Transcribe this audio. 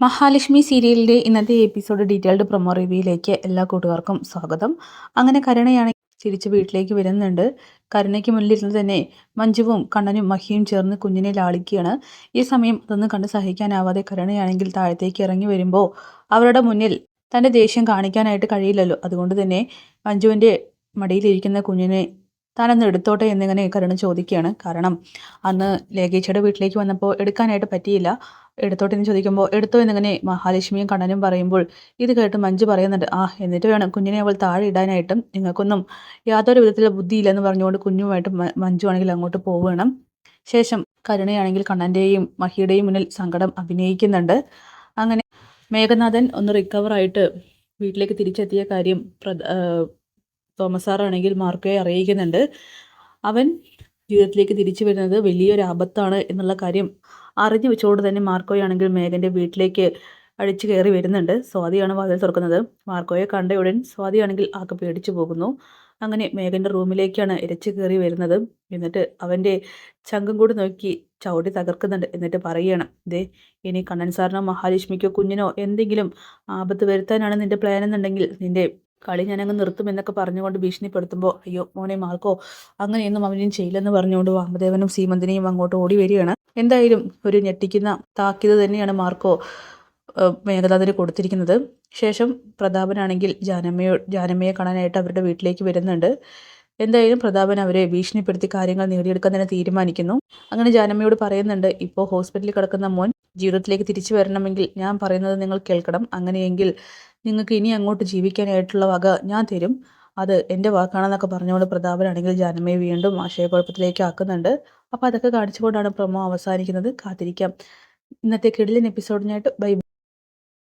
മഹാലക്ഷ്മി സീരിയലിൻ്റെ ഇന്നത്തെ episode detailed promo റിവ്യൂയിലേക്ക് എല്ലാ കൂട്ടുകാർക്കും സ്വാഗതം. അങ്ങനെ കരുണയാണെങ്കിൽ തിരിച്ച് വീട്ടിലേക്ക് വരുന്നുണ്ട്. കരുണയ്ക്ക് മുന്നിലിരുന്ന് തന്നെ മഞ്ജുവും കണ്ണനും മഹിയും ചേർന്ന് കുഞ്ഞിനെ ലാളിക്കുകയാണ്. ഈ സമയം അതൊന്നും കണ്ട് സഹിക്കാനാവാതെ കരുണയാണെങ്കിൽ താഴത്തേക്ക് ഇറങ്ങി വരുമ്പോൾ അവരുടെ മുന്നിൽ തൻ്റെ ദേഷ്യം കാണിക്കാനായിട്ട് കഴിയില്ലല്ലോ. അതുകൊണ്ട് തന്നെ മഞ്ജുവിൻ്റെ മടിയിലിരിക്കുന്ന കുഞ്ഞിനെ താനൊന്ന് എടുത്തോട്ടെ എന്നിങ്ങനെ കരുണ ചോദിക്കുകയാണ്. കാരണം അന്ന് ലേഖേച്ചിയുടെ വീട്ടിലേക്ക് വന്നപ്പോൾ എടുക്കാനായിട്ട് പറ്റിയില്ല. എടുത്തോട്ടെ എന്ന് ചോദിക്കുമ്പോൾ എടുത്തോ എന്നിങ്ങനെ മഹാലക്ഷ്മിയും കണ്ണനും പറയുമ്പോൾ ഇത് കേട്ട് മഞ്ജു പറയുന്നുണ്ട്, എന്നിട്ട് വേണം കുഞ്ഞിനെ അവൾ താഴെ ഇടാനായിട്ടും, നിങ്ങൾക്കൊന്നും യാതൊരു വിധത്തിലുള്ള ബുദ്ധിയില്ലെന്ന് പറഞ്ഞുകൊണ്ട് കുഞ്ഞുമായിട്ട് മഞ്ജു ആണെങ്കിൽ അങ്ങോട്ട് പോവുകയാണ്. ശേഷം കരുണയാണെങ്കിൽ കണ്ണൻ്റെയും മഹിയുടെയും മുന്നിൽ സങ്കടം അഭിനയിക്കുന്നുണ്ട്. അങ്ങനെ മേഘനാഥൻ ഒന്ന് റിക്കവറായിട്ട് വീട്ടിലേക്ക് തിരിച്ചെത്തിയ കാര്യം തോമസ് സാറാണെങ്കിൽ മാർക്കോയെ അറിയിക്കുന്നുണ്ട്. അവൻ ജീവിതത്തിലേക്ക് തിരിച്ചു വരുന്നത് വലിയൊരു ആപത്താണ് എന്നുള്ള കാര്യം അറിഞ്ഞു വെച്ചുകൊണ്ട് തന്നെ മാർക്കോയാണെങ്കിൽ മേഘൻ്റെ വീട്ടിലേക്ക് അടിച്ചു കയറി വരുന്നുണ്ട്. സ്വാതിയാണ് വാതിൽ തുറക്കുന്നത്. മാർക്കോയെ കണ്ട ഉടൻ സ്വാതിയാണെങ്കിൽ ആകെ പേടിച്ചു പോകുന്നു. അങ്ങനെ മേഘൻ്റെ റൂമിലേക്കാണ് ഇരച്ചു കയറി വരുന്നത്. എന്നിട്ട് അവൻ്റെ ചങ്കും കൂടി നോക്കി ചവിട്ടി തകർക്കുന്നുണ്ട്. എന്നിട്ട് പറയുകയാണ്, ദേ ഇനി കണ്ണൻ സാറിനോ മഹാലക്ഷ്മിക്കോ കുഞ്ഞിനോ എന്തെങ്കിലും ആപത്ത് വരുത്താനാണ് നിൻ്റെ പ്ലാൻ എന്നുണ്ടെങ്കിൽ നിൻ്റെ കളി ഞാനങ്ങ് നിർത്തുമെന്നൊക്കെ പറഞ്ഞുകൊണ്ട് ഭീഷണിപ്പെടുത്തുമ്പോൾ, അയ്യോ മോനെ മാർക്കോ, അങ്ങനെയൊന്നും അവനും ചെയ്യില്ലെന്ന് പറഞ്ഞുകൊണ്ട് വാമദേവനും സീമന്തിനെയും അങ്ങോട്ട് ഓടി വരികയാണ്. എന്തായാലും ഒരു ഞെട്ടിക്കുന്ന താക്കീത് തന്നെയാണ് മാർക്കോ മേഘനാഥന് കൊടുത്തിരിക്കുന്നത്. ശേഷം പ്രതാപനാണെങ്കിൽ ജാനമ്മയെ കാണാനായിട്ട് അവരുടെ വീട്ടിലേക്ക് വരുന്നുണ്ട്. എന്തായാലും പ്രതാപൻ അവരെ ഭീഷണിപ്പെടുത്തി കാര്യങ്ങൾ നേടിയെടുക്കാൻ തന്നെ തീരുമാനിക്കുന്നു. അങ്ങനെ ജാനമ്മയോട് പറയുന്നുണ്ട്, ഇപ്പോൾ ഹോസ്പിറ്റലിൽ കിടക്കുന്ന മോൻ ജീവിതത്തിലേക്ക് തിരിച്ചു വരണമെങ്കിൽ ഞാൻ പറയുന്നത് നിങ്ങൾ കേൾക്കണം. അങ്ങനെയെങ്കിൽ നിങ്ങൾക്ക് ഇനി അങ്ങോട്ട് ജീവിക്കാനായിട്ടുള്ള വക ഞാൻ തരും. അത് എൻ്റെ വാക്കാണെന്നൊക്കെ പറഞ്ഞുകൊണ്ട് പ്രതാപനാണെങ്കിൽ ജാനമ്മയെ വീണ്ടും ആശയക്കുഴപ്പത്തിലേക്ക് ആക്കുന്നുണ്ട്. അപ്പോൾ അതൊക്കെ കാണിച്ചുകൊണ്ടാണ് പ്രൊമോ അവസാനിക്കുന്നത്. കാത്തിരിക്കാം ഇന്നത്തെ കിടിലൻ എപ്പിസോഡിനായിട്ട്. ബൈ.